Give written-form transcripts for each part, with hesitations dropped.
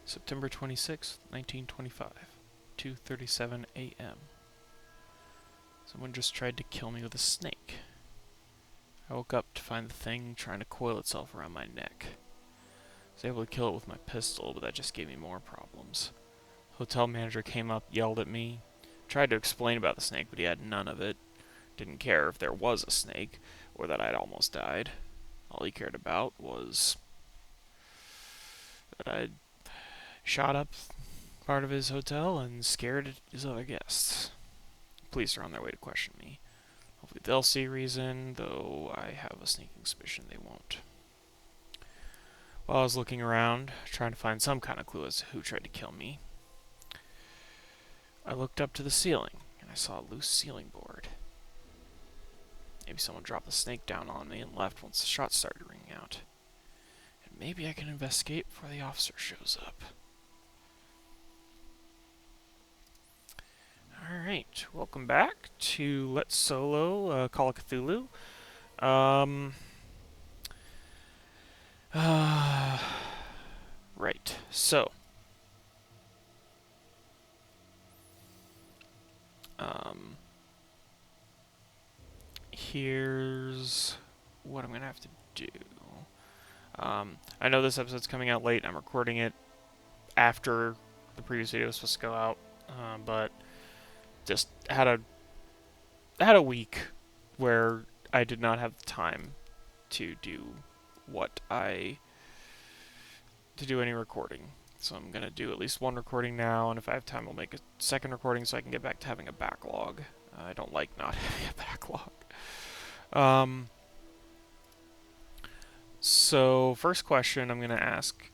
September 26th, 1925, 2:37 a.m. Someone just tried to kill me with a snake. I woke up to find the thing trying to coil itself around my neck. I was able to kill it with my pistol, but that just gave me more problems. Hotel manager came up, yelled at me, tried to explain about the snake, but he had none of it. Didn't care if there was a snake, or that I'd almost died. All he cared about was that I'd shot up part of his hotel and scared his other guests. Police are on their way to question me. Hopefully they'll see reason, though I have a sneaking suspicion they won't. While I was looking around, trying to find some kind of clue as to who tried to kill me, I looked up to the ceiling, and I saw a loose ceiling board. Maybe someone dropped the snake down on me and left once the shots started ringing out. And maybe I can investigate before the officer shows up. Alright, welcome back to Let's Solo Call of Cthulhu. Right, so here's what I'm gonna have to do. I know this episode's coming out late. I'm recording it after the previous video was supposed to go out, but just had a week where I did not have the time to do any recording. So I'm gonna do at least one recording now, and if I have time, I'll make a second recording so I can get back to having a backlog. I don't like not having a backlog. So first question I'm gonna ask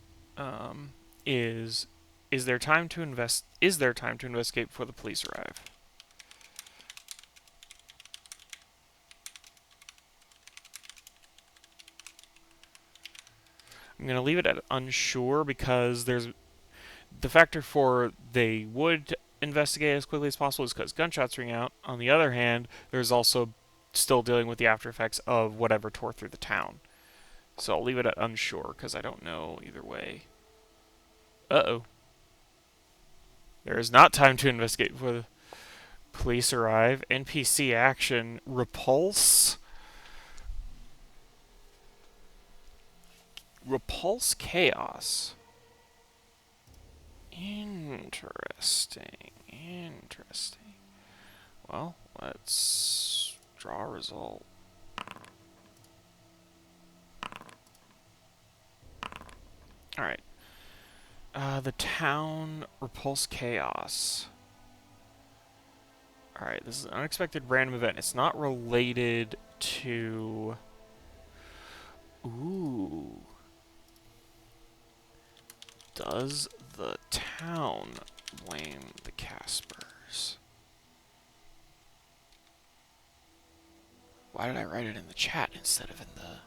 is there time to investigate before the police arrive? I'm going to leave it at unsure because there's the factor for they would investigate as quickly as possible is because gunshots ring out. On the other hand, there's also still dealing with the after effects of whatever tore through the town. So I'll leave it at unsure because I don't know either way. Uh-oh. There is not time to investigate before the police arrive. NPC action. Repulse. Repulse chaos. Interesting. Well, let's draw a result. Alright. The town repulse chaos. Alright, this is an unexpected random event. It's not related to... Ooh. Does the town blame the Caspers? Why did I write it in the chat instead of in the...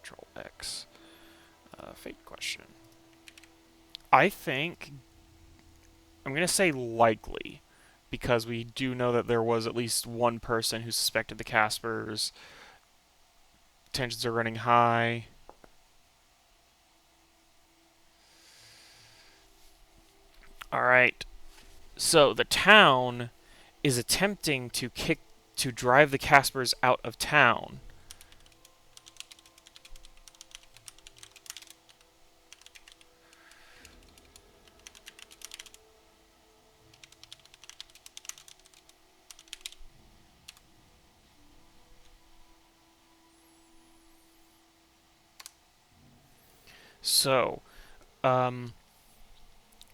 Control X. Fake question. I think... I'm going to say likely, because we do know that there was at least one person who suspected the Caspers. Tensions are running high. Alright, so the town is attempting to drive the Caspers out of town. So, I'm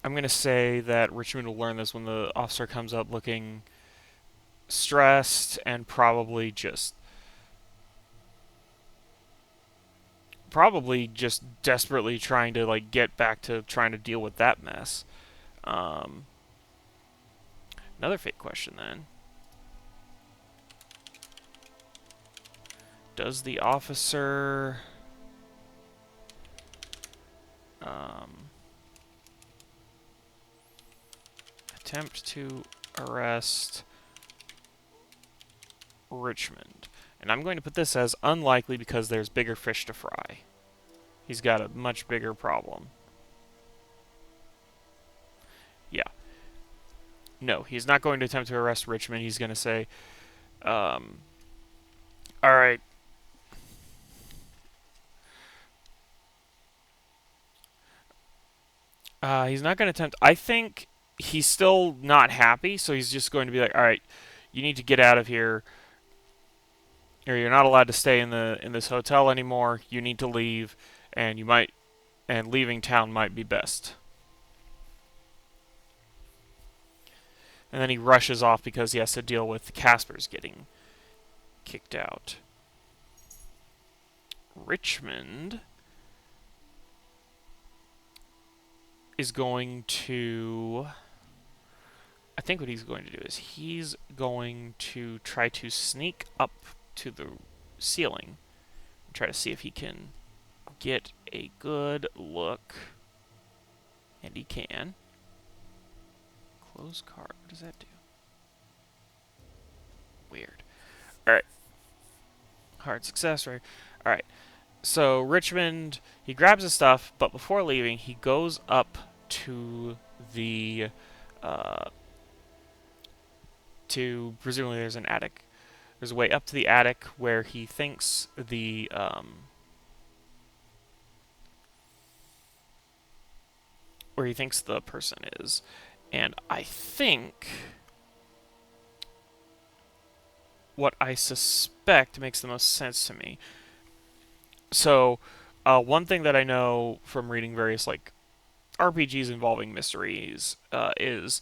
going to say that Richmond will learn this when the officer comes up looking stressed and probably just desperately trying to get back to trying to deal with that mess. Another fake question then. Does the officer attempt to arrest Richmond? And I'm going to put this as unlikely because there's bigger fish to fry. He's got a much bigger problem. Yeah. No, he's not going to attempt to arrest Richmond. He's going to say, all right. He's not going to attempt. I think he's still not happy, so he's just going to be like, all right, you need to get out of here, or you're not allowed to stay in this hotel anymore. You need to leave, and leaving town might be best. And then he rushes off because he has to deal with Casper's getting kicked out. Richmond is going to... I think what he's going to do is he's going to try to sneak up to the ceiling and try to see if he can get a good look. And he can. Close card. What does that do? Weird. Alright. Hard success, right? Alright. So Richmond, he grabs his stuff, but before leaving, he goes up to the... presumably there's an attic. There's a way up to the attic where he thinks the... where he thinks the person is. And I think what I suspect makes the most sense to me. So, one thing that I know from reading various like RPGs involving mysteries is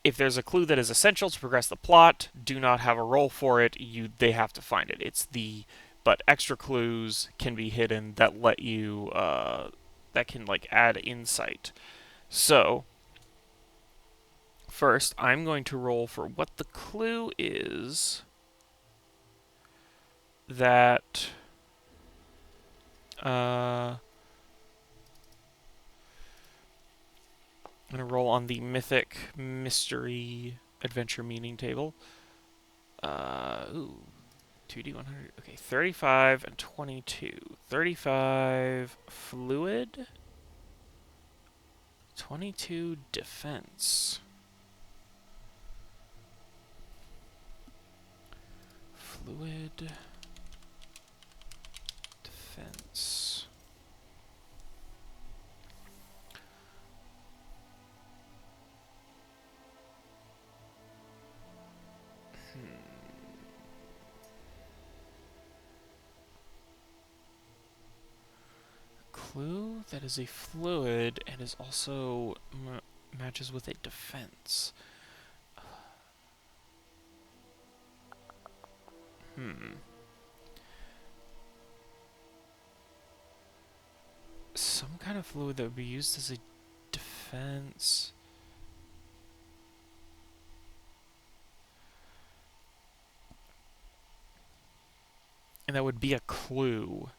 if there's a clue that is essential to progress the plot, do not have a roll for it. They have to find it. But extra clues can be hidden that let you that can like add insight. So, first, I'm going to roll for what the clue is that... I'm going to roll on the Mythic Mystery Adventure Meaning table. 2D 100. Okay, 35 and 22. 35 Fluid. 22 Defense. Fluid. Defense. Clue that is a fluid and is also matches with a defense. Some kind of fluid that would be used as a defense. And that would be a clue.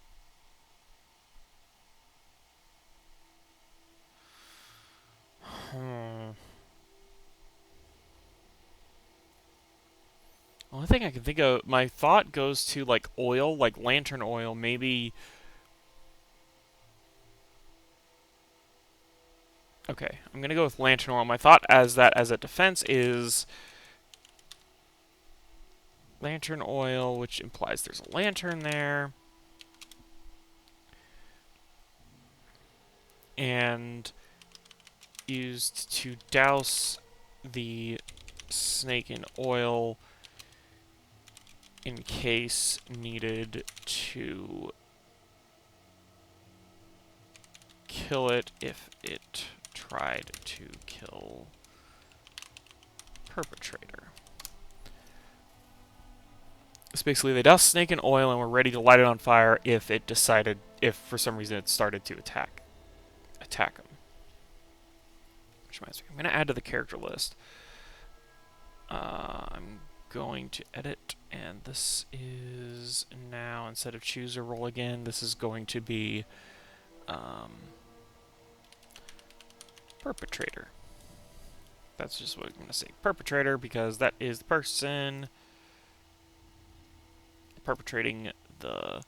Only thing I can think of, my thought goes to like oil, like lantern oil, maybe. Okay, I'm gonna go with lantern oil. My thought as a defense is lantern oil, which implies there's a lantern there. And used to douse the snake in oil in case needed to kill it if it tried to kill perpetrator. So basically they douse snake in oil and were ready to light it on fire if for some reason it started to attack him. Which reminds me, I'm going to add to the character list. I'm going to edit, and this is now, instead of choose or roll again, this is going to be perpetrator. That's just what I'm going to say. Perpetrator, because that is the person perpetrating the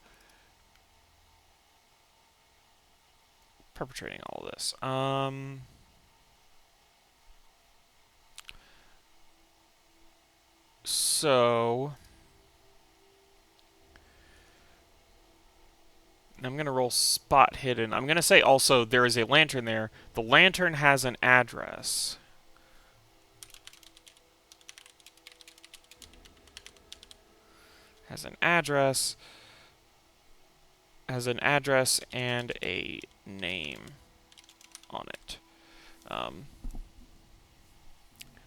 perpetrating all of this? So I'm going to roll spot hidden. I'm going to say also there is a lantern there. The lantern has an address. Has an address. Has an address and a name on it.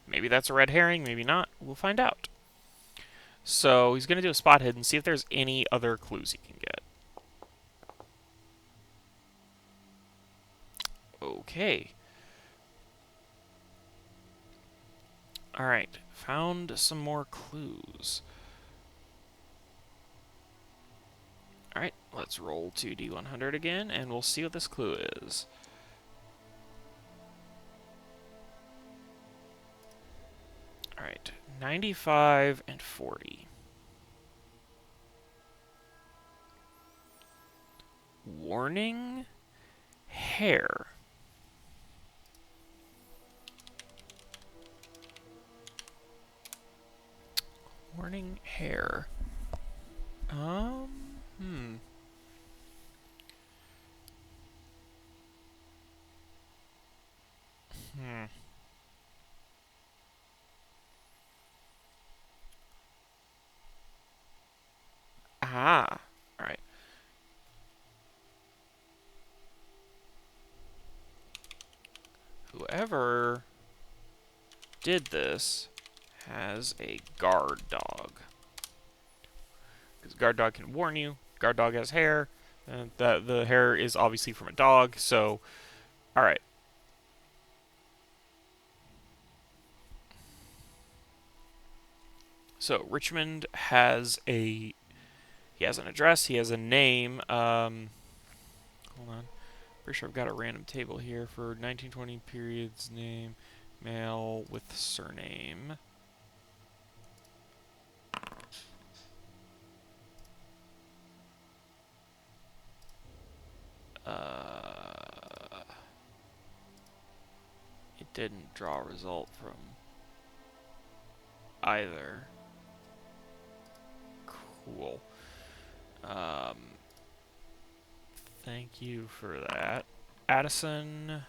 Maybe that's a red herring, maybe not. We'll find out. So he's going to do a spot hidden, see if there's any other clues he can get. Okay. Alright, found some more clues. Alright, let's roll 2d100 again, and we'll see what this clue is. Alright, 95 and 40. Warning, hair. Warning, hair. Ah, alright. Whoever did this has a guard dog. Because guard dog can warn you. Guard dog has hair. And the hair is obviously from a dog, so alright. So Richmond has he has an address, he has a name. Hold on. Pretty sure I've got a random table here for 1920 periods name, male with surname. It didn't draw a result from either. Cool. Thank you for that. Addison.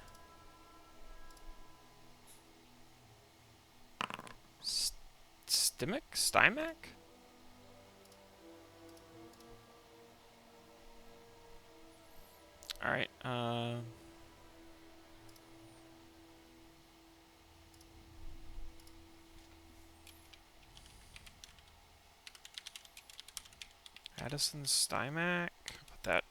Stymac? Alright, Addison Stymac. Put that.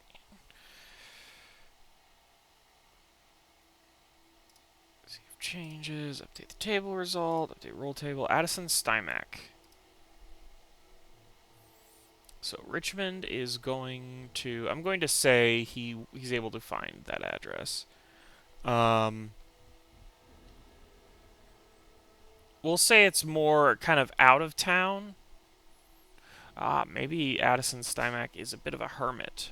Save changes. Update the table result. Update roll table. Addison Stymac. So Richmond is going to. I'm going to say he's able to find that address. We'll say it's more kind of out of town. Maybe Addison Stymac is a bit of a hermit.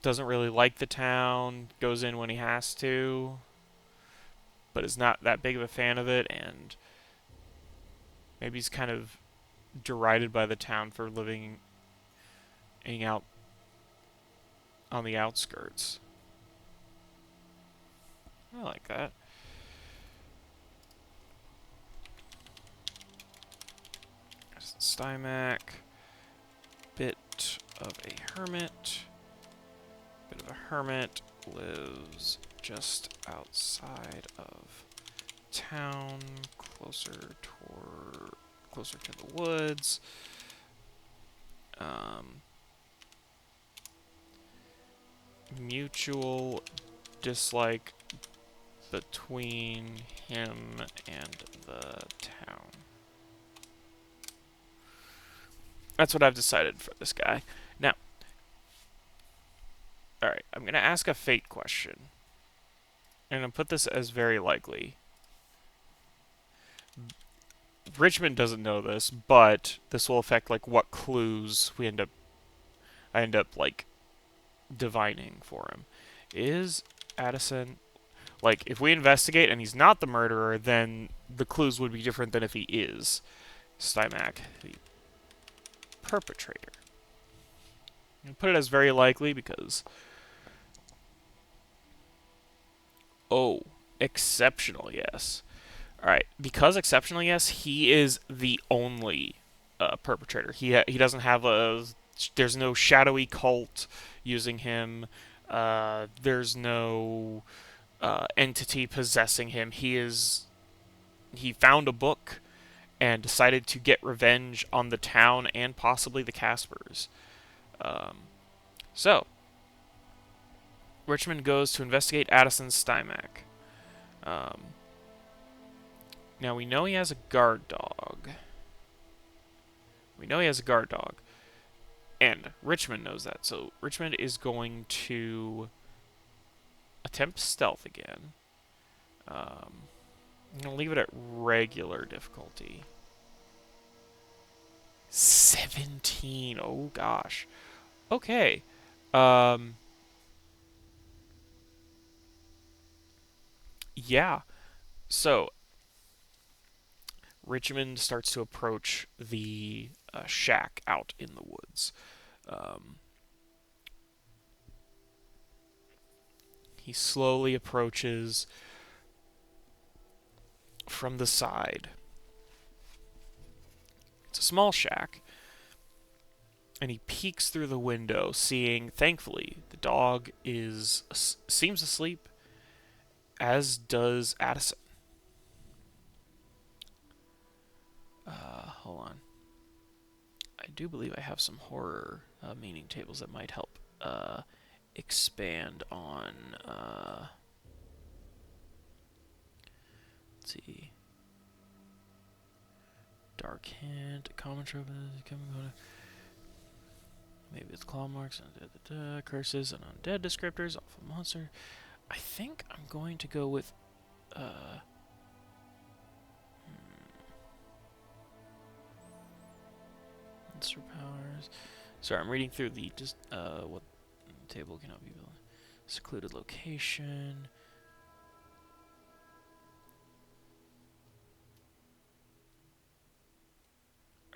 Doesn't really like the town, goes in when he has to, but is not that big of a fan of it, and maybe he's kind of derided by the town for living out on the outskirts. I like that. Stymac, bit of a hermit. Bit of a hermit, lives just outside of town, closer to the woods. Mutual dislike between him and the town. That's what I've decided for this guy. Now, alright, I'm going to ask a fate question. And I'll put this as very likely. Richmond doesn't know this, but this will affect like what clues I end up like divining for him. Is Addison... Like, if we investigate and he's not the murderer, then the clues would be different than if he is Stymac, the perpetrator. I'll put it as very likely because... Oh, exceptional, yes. Alright, because exceptional, yes, he is the only perpetrator. He doesn't have a... There's no shadowy cult using him. There's no entity possessing him. He found a book and decided to get revenge on the town and possibly the Caspers. Um, so, Richmond goes to investigate Addison's Stymac. Um, Now, we know he has a guard dog. And Richmond knows that. So, Richmond is going to attempt stealth again. I'm going to leave it at regular difficulty. 17. Oh, gosh. Okay. Yeah. So, Richmond starts to approach the shack out in the woods. He slowly approaches from the side. It's a small shack, and he peeks through the window, seeing, thankfully, the dog seems asleep, as does Addison. Hold on. I do believe I have some horror meaning tables that might help expand on... let's see. Dark hint, common trope, maybe it's claw marks, curses, and undead descriptors, awful monster. I think I'm going to go with monster powers. Sorry, I'm reading through the what table cannot be built. Secluded location.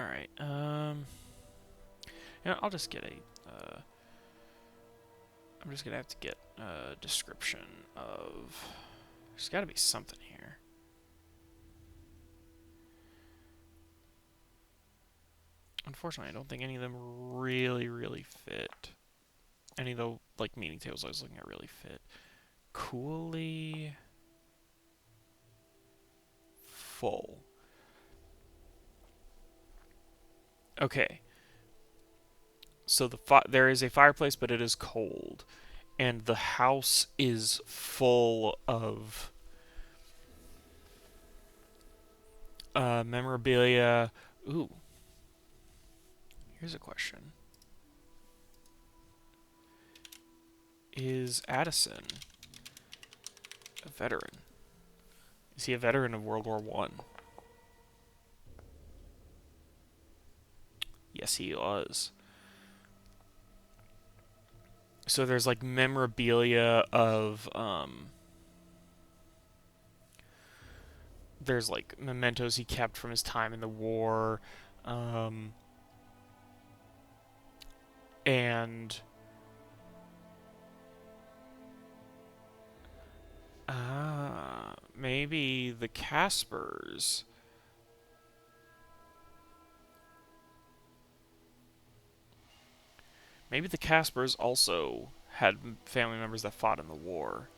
All right. Yeah, I'll just get a. I'm just gonna have to get a description of. There's got to be something here. Unfortunately, I don't think any of them really fit. Any of the like meaning tables I was looking at really fit. Coolly full. Okay. So there is a fireplace, but it is cold, and the house is full of memorabilia. Ooh. Here's a question. Is Addison a veteran? Is he a veteran of World War I? Yes, he was. So there's like memorabilia of there's like mementos he kept from his time in the war, and maybe the Caspers. Maybe the Caspers also had family members that fought in the war,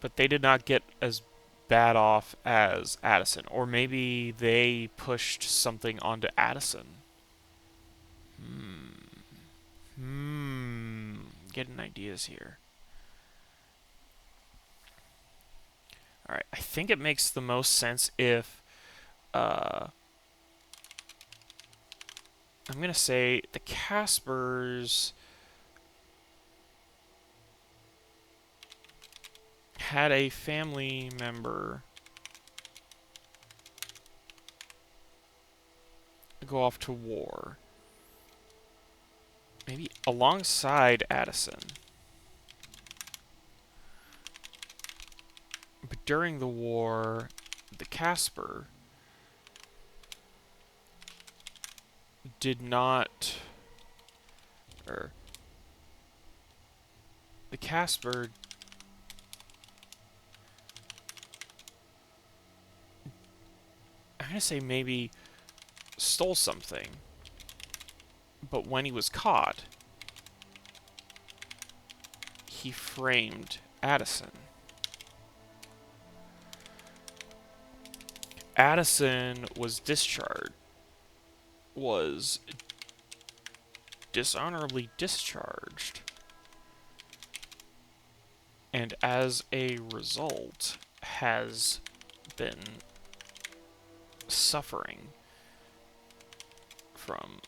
but they did not get as bad off as Addison. Or maybe they pushed something onto Addison. Getting ideas here. Alright, I think it makes the most sense if I'm going to say the Caspers had a family member go off to war. Maybe alongside Addison. during the war, the Casper did not, or the Casper I'm gonna say maybe stole something, but when he was caught, he framed Addison. Addison was dishonorably discharged, and as a result has been suffering from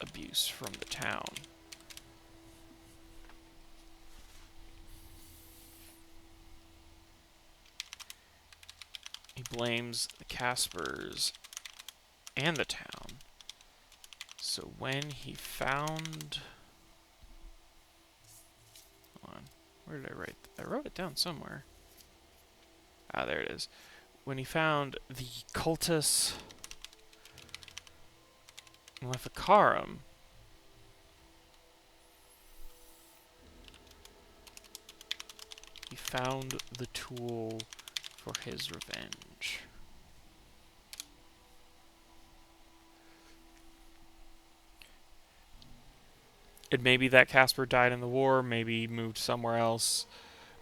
abuse from the town. He blames the Caspers and the town. So when he found... Hold on. Where did I write? I wrote it down somewhere. Ah, there it is. When he found the cultus Maleficarum, he found the tool for his revenge. And maybe that Casper died in the war. Maybe he moved somewhere else.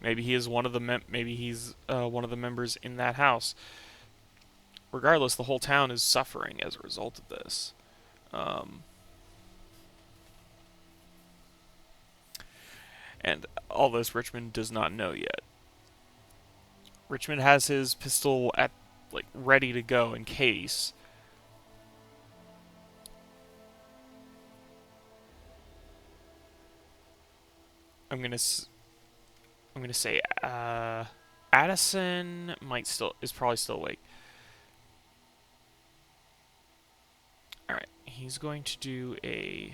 Maybe he is one of the maybe he's one of the members in that house. Regardless, the whole town is suffering as a result of this. And all this Richmond does not know yet. Richmond has his pistol at ready to go in case. I'm gonna say Addison is probably still awake. All right, he's going to do a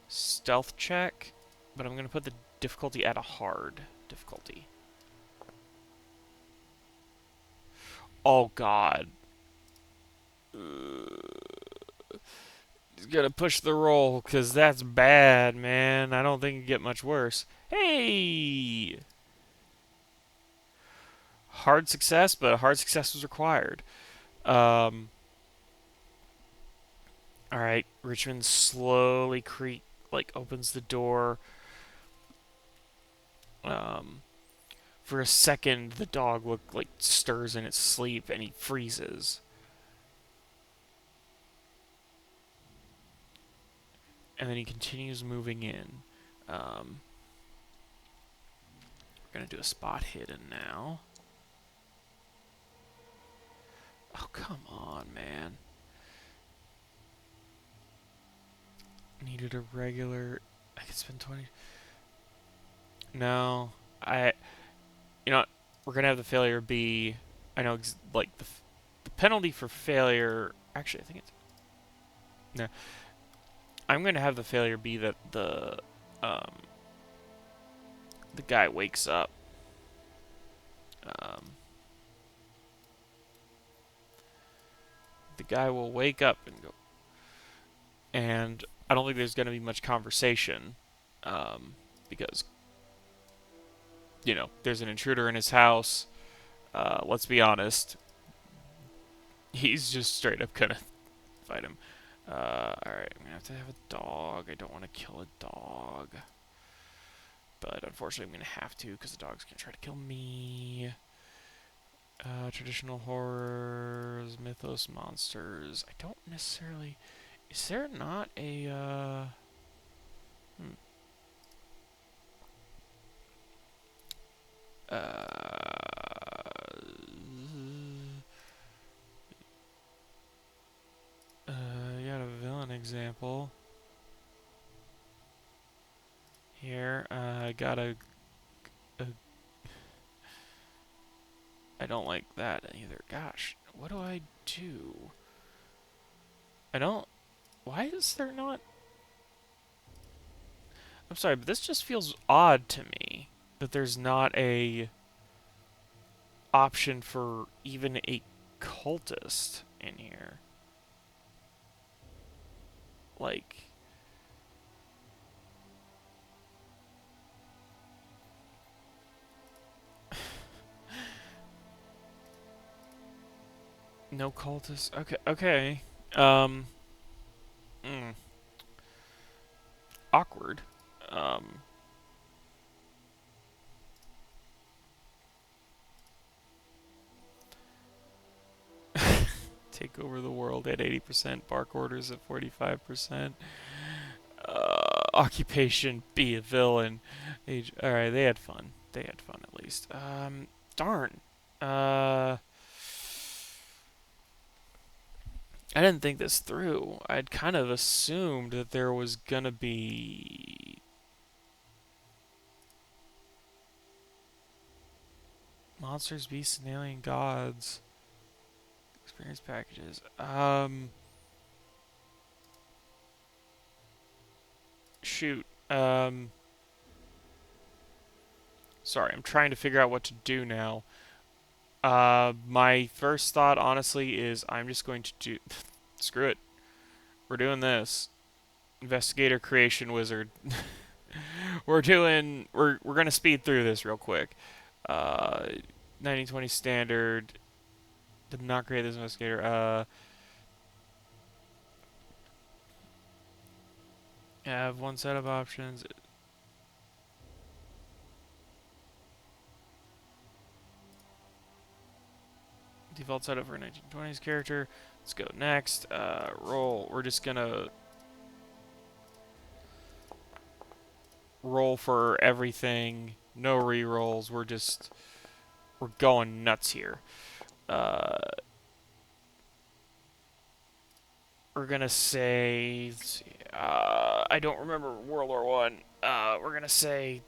stealth check, but I'm going to put the difficulty at a hard difficulty. Oh, God. He's going to push the roll, because that's bad, man. I don't think it can get much worse. Hey! Hard success, but a hard success was required. Alright, Richmond slowly opens the door. For a second, the dog stirs in its sleep, and he freezes. And then he continues moving in. We're gonna do a spot hidden now. Oh, come on, man. Needed a regular... I could spend 20... No, you know what? We're gonna have the failure be... I know, the penalty for failure... Actually, I think it's... No. I'm gonna have the failure be that the guy wakes up. The guy will wake up and go... And I don't think there's gonna be much conversation. Because... You know, there's an intruder in his house. Let's be honest. He's just straight up gonna fight him. Alright, I'm gonna have to have a dog. I don't want to kill a dog. But unfortunately I'm gonna have to, because the dog's gonna try to kill me. Traditional horrors, mythos, monsters. I don't necessarily... Is there not a, you got a villain example. Here, I got a... I don't like that either. Gosh, what do I do? I don't... Why is there not... I'm sorry, but this just feels odd to me. That there's not a... option for even a cultist in here. Like, no cultist. Okay, okay. Um, mm, awkward. Um, take over the world at 80%. Bark orders at 45%. Occupation, be a villain. Age. All right, they had fun. They had fun at least. Darn. Uh, I didn't think this through. I'd kind of assumed that there was gonna be monsters, beasts, and alien gods. Experience packages. Shoot. Sorry, I'm trying to figure out what to do now. My first thought, honestly, is I'm just going to do. Screw it. We're doing this. Investigator creation wizard. We're gonna speed through this real quick. Uh, 1920 standard. Did not create this investigator. Have one set of options. Default setup for 1920s character. Let's go next. Roll. We're just gonna roll for everything. No re-rolls. We're going nuts here. Uh, we're gonna say. Let's see, I don't remember World War One. We're gonna say.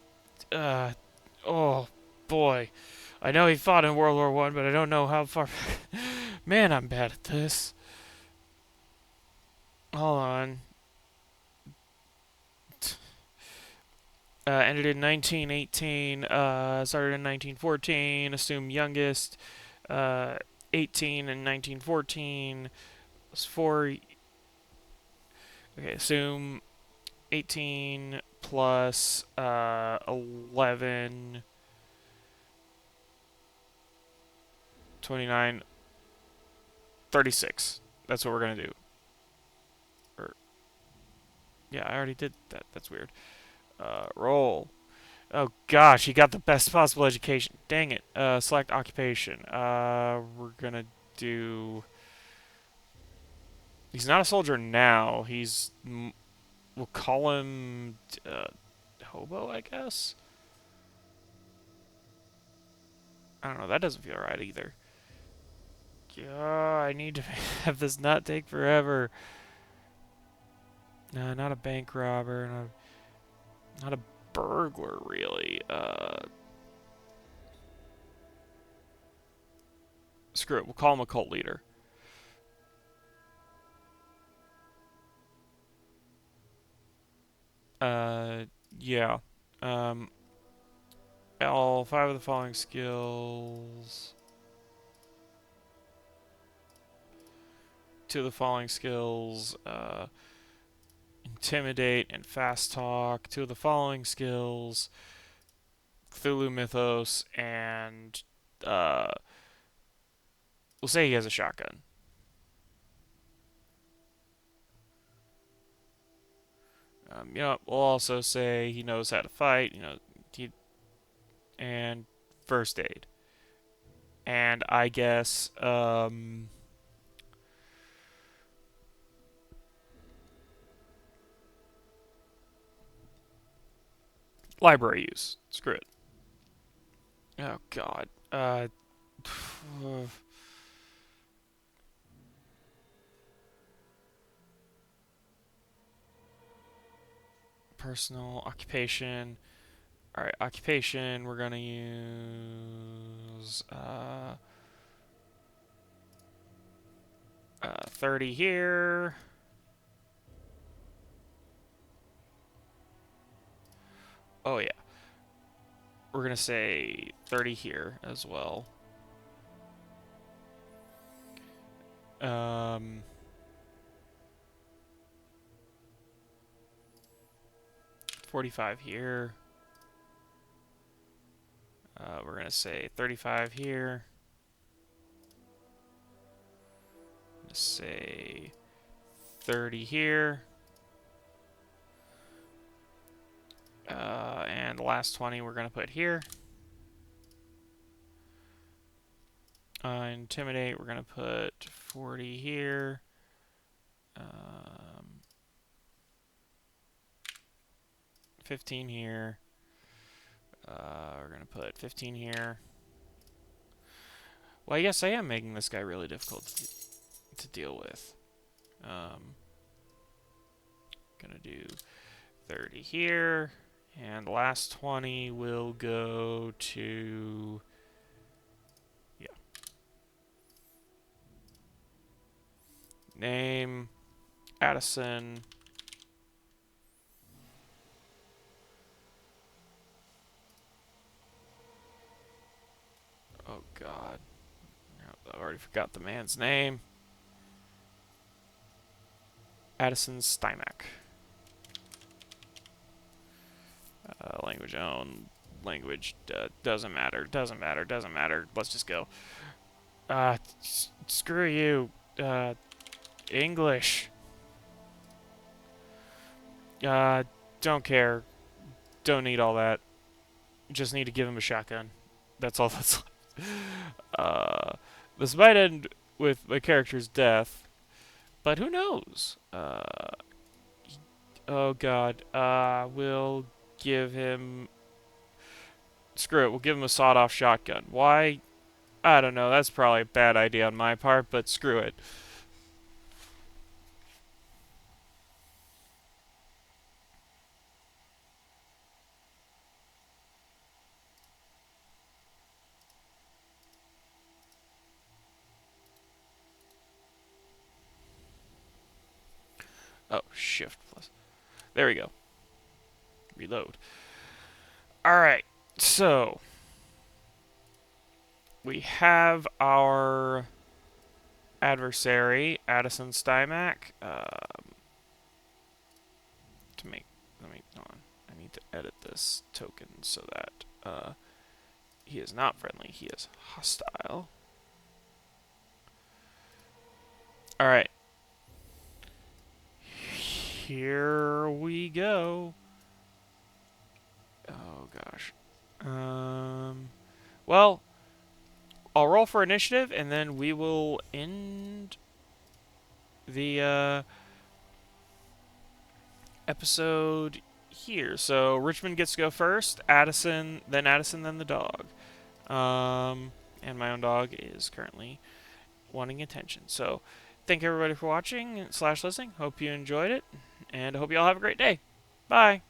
Uh, oh boy, I know he fought in World War One, but I don't know how far. Man, I'm bad at this. Hold on. Ended in 1918. Started in 1914. Assume youngest. 18 in 1914. Was 4. Okay, assume 18 plus 11. 29. 36. That's what we're gonna do. Or, yeah, I already did that. That's weird. Roll. Oh gosh, he got the best possible education. Dang it. Select occupation. We're gonna do. He's not a soldier now. We'll call him hobo, I guess. I don't know. That doesn't feel right either. I need to have this not take forever. Nah, not a bank robber. Not a burglar, really. Screw it. We'll call him a cult leader. Yeah. Um, all 5 of the following skills. 2 of the following skills. Intimidate and fast talk. 2 of the following skills. Cthulhu mythos and we'll say he has a shotgun. We'll also say he knows how to fight. And first aid. And I guess library use. Screw it. Oh God. Personal occupation. All right, occupation. We're gonna use 30 here. Oh yeah. We're gonna say 30 here as well. Um, 45 here. We're going to say 35 here. Let's say 30 here. And the last 20 we're going to put here. Intimidate, we're going to put 40 here. 15 here. We're going to put 15 here. Well, I guess I am making this guy really difficult to deal with. Gonna do 30 here. And the last 20 will go to... yeah. Name, Addison. Oh, God. I already forgot the man's name. Addison Stymack. Language own. Language doesn't matter. Doesn't matter. Doesn't matter. Let's just go. Screw you. English. Don't care. Don't need all that. Just need to give him a shotgun. That's all that's left. This might end with my character's death, but who knows? Oh god. We'll give him... screw it, we'll give him a sawed-off shotgun. Why? I don't know, that's probably a bad idea on my part, but screw it. Oh, shift plus. There we go. Reload. Alright, so... we have our adversary, Addison Stymack. Let me, hold on. I need to edit this token so that he is not friendly, he is hostile. Alright. Here we go. Oh gosh. Well, I'll roll for initiative and then we will end the episode here. So Richmond gets to go first, Addison, then the dog. And my own dog is currently wanting attention. So thank everybody for watching / listening. Hope you enjoyed it, and I hope you all have a great day. Bye.